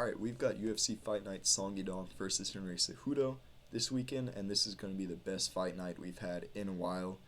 Alright, we've got UFC Fight Night Song Yadong versus Henry Cejudo this weekend, and this is going to be the best fight night we've had in a while.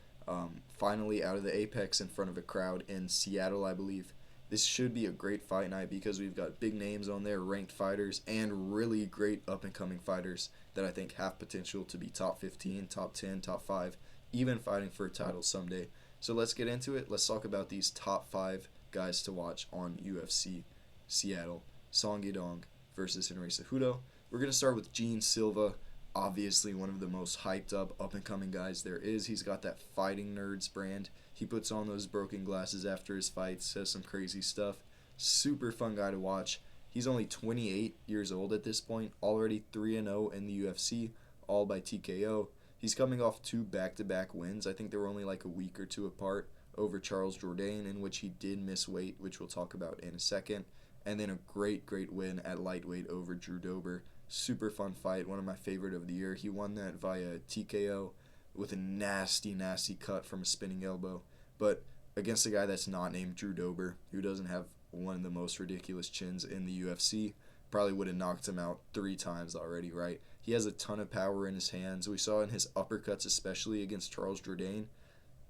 Finally out of the Apex in front of a crowd in Seattle, I believe. This should be a great fight night because we've got big names on there, ranked fighters, and really great up-and-coming fighters that I think have potential to be top 15, top 10, top 5, even fighting for a title someday. So let's get into it. Let's talk about these top 5 guys to watch on UFC Seattle. Song Yadong versus Henry Cejudo. We're going to start with Silva, obviously one of the most hyped up and coming guys there is. He's got that Fighting Nerds brand. He puts on those broken glasses after his fights, says some crazy stuff. Super fun guy to watch. He's only 28 years old at this point, already 3-0 in the UFC, all by TKO. He's coming off 2 back-to-back wins. I think they were only like a week or 2 apart over Charles Jourdain, in which he did miss weight, which we'll talk about in a second. And then a great win at lightweight over Drew Dober. Super fun fight, one of my favorite of the year. He won that via TKO with a nasty cut from a spinning elbow. But against a guy that's not named Drew Dober, who doesn't have one of the most ridiculous chins in the UFC, probably would have knocked him out 3 times already, right? He has a ton of power in his hands. We saw in his uppercuts, especially against Charles Jourdain.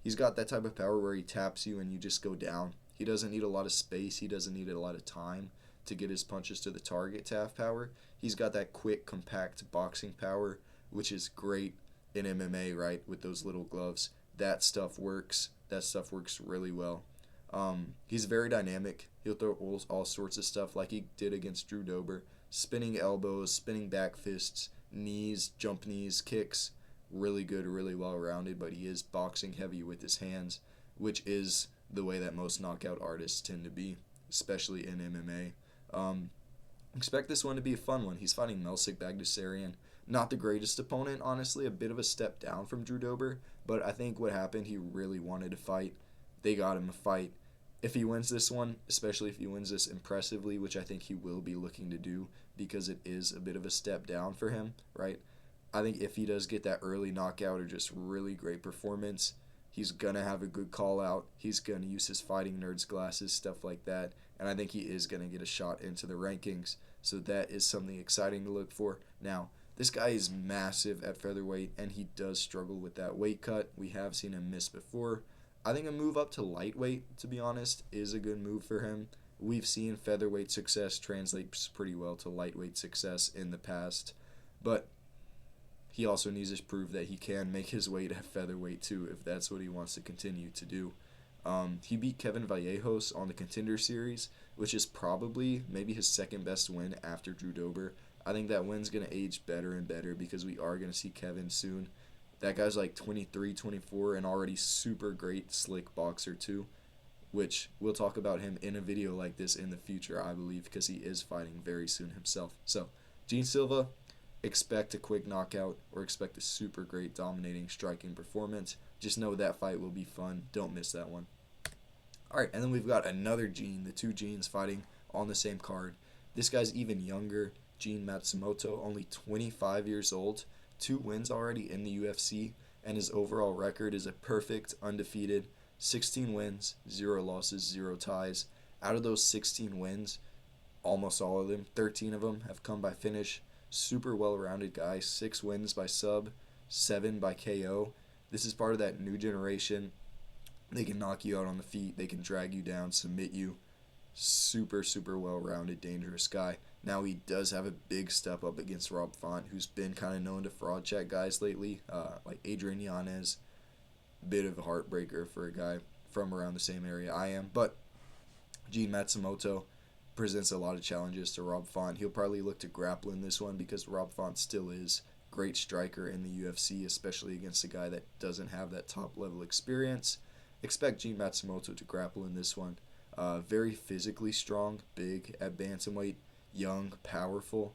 He's got that type of power where he taps you and you just go down. He doesn't need a lot of space. He doesn't need a lot of time to get his punches to the target to have power. He's got that quick, compact boxing power, which is great in MMA, right, with those little gloves. That stuff works. That stuff works really well. He's very dynamic. He'll throw all sorts of stuff like he did against Drew Dober. Spinning elbows, spinning back fists, knees, jump knees, kicks. Really good, really well-rounded, but he is boxing heavy with his hands, which is the way that most knockout artists tend to be, especially in MMA. Expect this one to be a fun one. He's fighting Melsik Bagdasaryan. Not the greatest opponent, honestly, a bit of a step down from Drew Dober, but I think what happened, he really wanted to fight. They got him a fight. If he wins this one, especially if he wins this impressively, which I think he will be looking to do because it is a bit of a step down for him, right? I think if he does get that early knockout or just really great performance, he's going to have a good call out. He's going to use his Fighting Nerds glasses, stuff like that. And I think he is going to get a shot into the rankings. So that is something exciting to look for. Now, this guy is massive at featherweight, and he does struggle with that weight cut. We have seen him miss before. I think a move up to lightweight, to be honest, is a good move for him. We've seen featherweight success translates pretty well to lightweight success in the past. But he also needs to prove that he can make his weight at featherweight too, if that's what he wants to continue to do. He beat Kevin Vallejos on the Contender Series, which is probably maybe his second best win after Drew Dober. I think that win's going to age better and better because we are going to see Kevin soon. That guy's like 23, 24, and already super great, slick boxer too, which we'll talk about him in a video like this in the future, I believe, because he is fighting very soon himself. So, Silva, expect a quick knockout or expect a super great dominating striking performance. Just know that fight will be fun. Don't miss that one. Alright, and then we've got another the 2 Genes fighting on the same card. This guy's even younger, Matsumoto, only 25 years old, 2 wins already in the UFC, and his overall record is a perfect, undefeated, 16 wins, 0 losses, 0 ties. Out of those 16 wins, almost all of them, 13 of them have come by finish. Super well-rounded guy, 6 wins by sub, 7 by KO. This is part of that new generation. They can knock you out on the feet. They can drag you down, submit you. Super well-rounded, dangerous guy. Now he does have a big step up against Rob Font, who's been kind of known to fraud check guys lately, like Adrian Yanez. Bit of a heartbreaker for a guy from around the same area I am. But Matsumoto presents a lot of challenges to Rob Font. He'll probably look to grapple in this one because Rob Font still is a great striker in the UFC, especially against a guy that doesn't have that top level experience. Expect Matsumoto to grapple in this one. Very physically strong, big at bantamweight, young, powerful.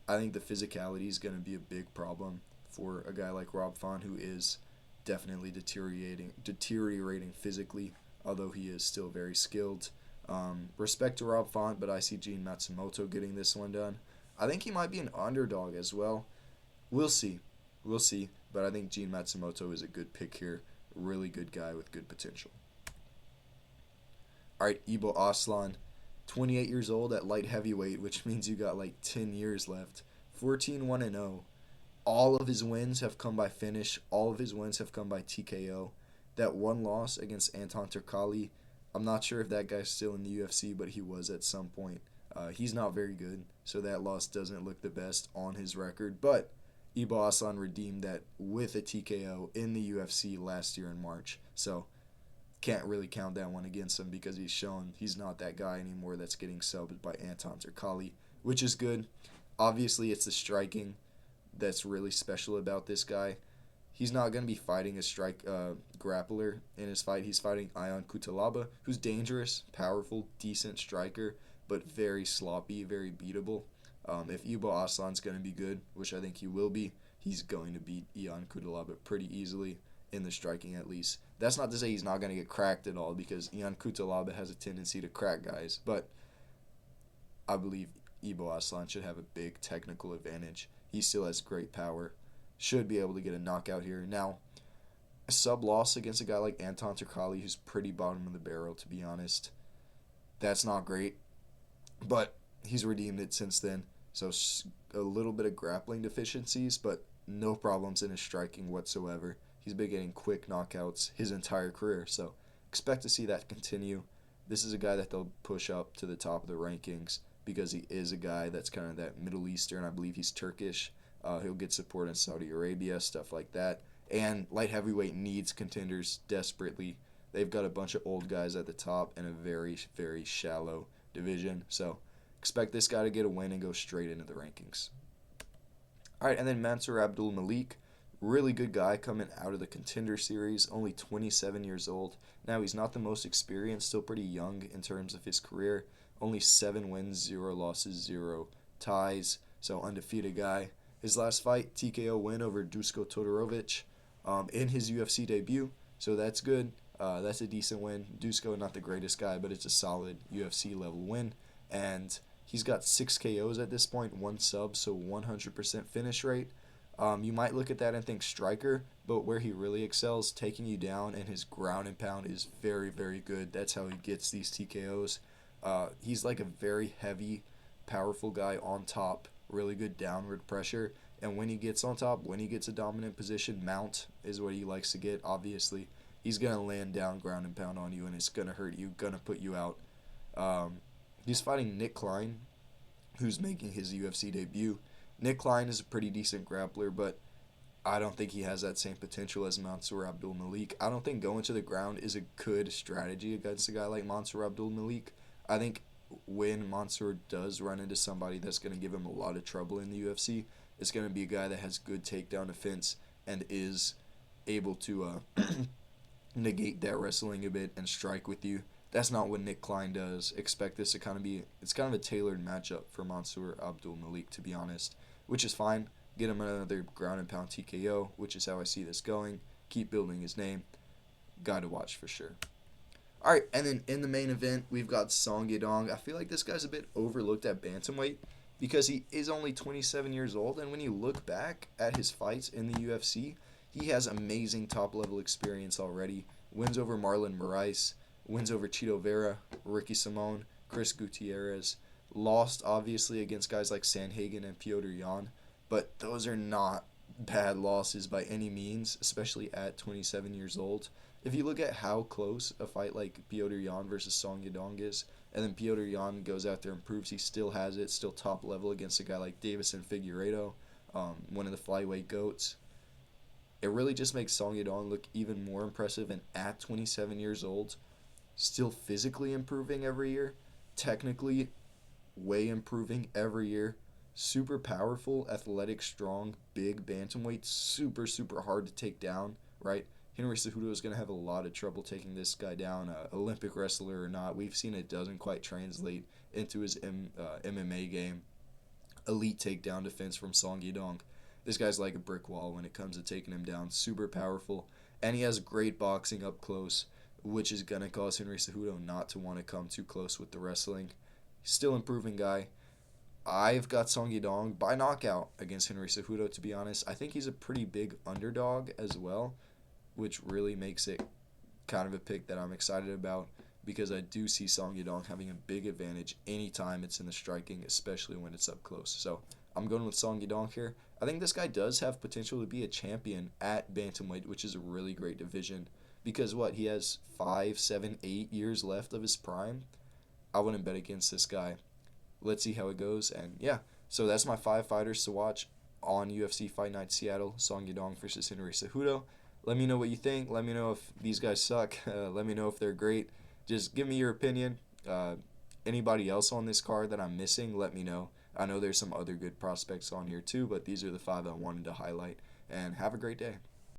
I think the physicality is going to be a big problem for a guy like Rob Font, who is definitely deteriorating physically, although he is still very skilled. Respect to Rob Font, but I see Matsumoto getting this one done. I think he might be an underdog as well. We'll see, but I think Matsumoto is a good pick here. Really good guy with good potential. Alright, Ibo Aslan 28 years old at light heavyweight, which means you got like 10 years left. 14-1-0. All of his wins have come by finish. All of his wins have come by TKO. That one loss against Anton Turkalj, I'm not sure if that guy's still in the UFC, but he was at some point. He's not very good, so that loss doesn't look the best on his record. But Ibo Aslan redeemed that with a TKO in the UFC last year in March. So can't really count that one against him because he's shown he's not that guy anymore that's getting subbed by Anton Turkalj, which is good. Obviously, it's the striking that's really special about this guy. He's not going to be fighting a grappler in his fight. He's fighting Ion Cutelaba, who's dangerous, powerful, decent striker, but very sloppy, very beatable. If Ibo Aslan's going to be good, which I think he will be, he's going to beat Ion Cutelaba pretty easily, in the striking at least. That's not to say he's not going to get cracked at all, because Ion Cutelaba has a tendency to crack guys, but I believe Ibo Aslan should have a big technical advantage. He still has great power. Should be able to get a knockout here. Now, a sub-loss against a guy like Anton Turkalj, who's pretty bottom of the barrel, to be honest. That's not great, but he's redeemed it since then. So a little bit of grappling deficiencies, but no problems in his striking whatsoever. He's been getting quick knockouts his entire career, so expect to see that continue. This is a guy that they'll push up to the top of the rankings because he is a guy that's kind of that Middle Eastern. I believe he's Turkish. He'll get support in Saudi Arabia, stuff like that. And light heavyweight needs contenders desperately. They've got a bunch of old guys at the top in a very, very shallow division. So expect this guy to get a win and go straight into the rankings. All right, and then Mansur Abdul-Malik, really good guy coming out of the Contender Series, only 27 years old. Now, he's not the most experienced, still pretty young in terms of his career. Only 7 wins, 0 losses, 0 ties, so undefeated guy. His last fight, TKO win over Dusko Todorovic in his UFC debut, so that's good. That's a decent win. Dusko, not the greatest guy, but it's a solid UFC level win. And he's got 6 KOs at this point, 1 sub, so 100% finish rate. You might look at that and think striker, but where he really excels, taking you down, and his ground and pound is very, very good. That's how he gets these TKOs. He's like a very heavy, powerful guy on top, really good downward pressure, and when he gets on top, when he gets a dominant position, mount is what he likes to get, obviously. He's going to land down ground and pound on you, and it's going to hurt you, going to put you out. He's fighting Nick Klein, who's making his UFC debut. Nick Klein is a pretty decent grappler, but I don't think he has that same potential as Mansur Abdul-Malik. I don't think going to the ground is a good strategy against a guy like Mansur Abdul-Malik. I think when Mansur does run into somebody that's going to give him a lot of trouble in the UFC, it's going to be a guy that has good takedown defense and is able to negate that wrestling a bit and strike with you. That's not what Nick Klein does. Expect this to kind of a tailored matchup for Mansur Abdul-Malik, to be honest, which is fine. Get him another ground and pound TKO, which is how I see this going. Keep building his name. Guy to watch for sure. All right, and then in the main event, we've got Song Yadong. I feel like this guy's a bit overlooked at bantamweight because he is only 27 years old, and when you look back at his fights in the UFC, he has amazing top-level experience already. Wins over Marlon Moraes, wins over Chito Vera, Ricky Simon, Chris Gutierrez. Lost, obviously, against guys like Sandhagen and Petr Yan, but those are not bad losses by any means, especially at 27 years old. If you look at how close a fight like Petr Yan versus Song Yadong is, and then Petr Yan goes out there and proves he still has it, still top level against a guy like Davison Figueiredo, one of the flyweight goats, it really just makes Song Yadong look even more impressive. And at 27 years old, still physically improving every year, technically way improving every year, super powerful, athletic, strong, big bantamweight, super, super hard to take down, right? Henry Cejudo is going to have a lot of trouble taking this guy down, Olympic wrestler or not. We've seen it doesn't quite translate into his MMA game. Elite takedown defense from Song Yadong. This guy's like a brick wall when it comes to taking him down. Super powerful, and he has great boxing up close, which is going to cause Henry Cejudo not to want to come too close with the wrestling. Still improving guy. I've got Song Yadong by knockout against Henry Cejudo, to be honest. I think he's a pretty big underdog as well, which really makes it kind of a pick that I'm excited about because I do see Song Yadong having a big advantage anytime it's in the striking, especially when it's up close. So I'm going with Song Yadong here. I think this guy does have potential to be a champion at bantamweight, which is a really great division, because he has 5, 7, 8 years left of his prime. I wouldn't bet against this guy. Let's see how it goes, and yeah. So that's my 5 fighters to watch on UFC Fight Night Seattle. Song Yadong versus Henry Cejudo. Let me know what you think. Let me know if these guys suck. Let me know if they're great. Just give me your opinion. Anybody else on this card that I'm missing, let me know. I know there's some other good prospects on here too, but these are the 5 I wanted to highlight. And have a great day.